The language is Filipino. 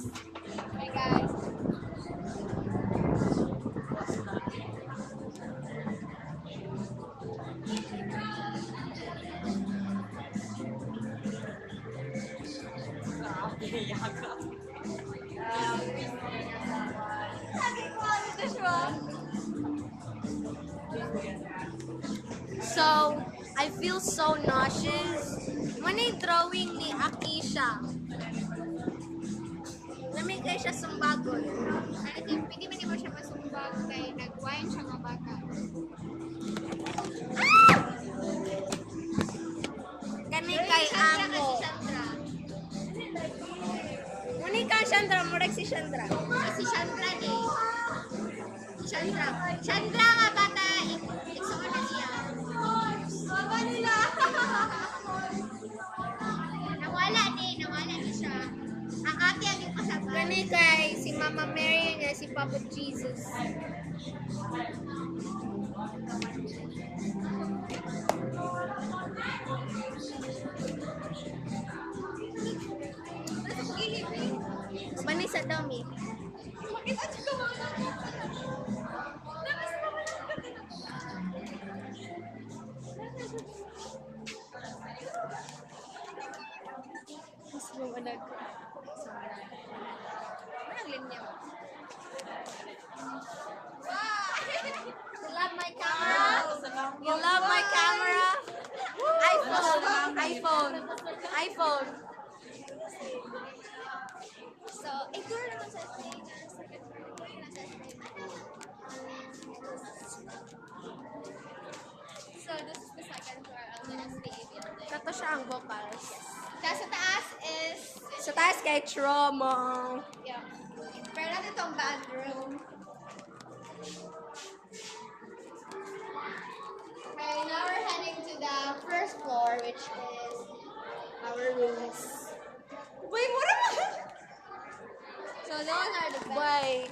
Hey guys. Sabi ko, ano to siya? So, I feel so nauseous. Manay drawing ni Akisha. Namigay siya sumbagon. Ano, hindi man mo siya masumbag kay nag-wine siya nga bata. Kani kay Amo. Chandra. Muni ka, Chandra. Murag si Chandra. Si Chandra ni. Si Chandra. Chandra nga bata. Iksuon na siya. Mama nila. Nawala ni siya. Ang ate ang yung kasama. Kani kay si Mama Mary nga si Papa Jesus. Mani sa dami. Makita siya ko mga. Mas bumanag. Anong linya mo? You love my camera? You love my camera? iPhone. So, tour naman sa stage. So, this is the second floor of the SPA building. Kato siya ang vocals. Tapos sa taas is, Sa taas kay Trauma. yeah. Pero natin itong bathroom. Okay, now we're heading to the first floor, which is our rooms. Wait, what am I? So those are the beds. Bye.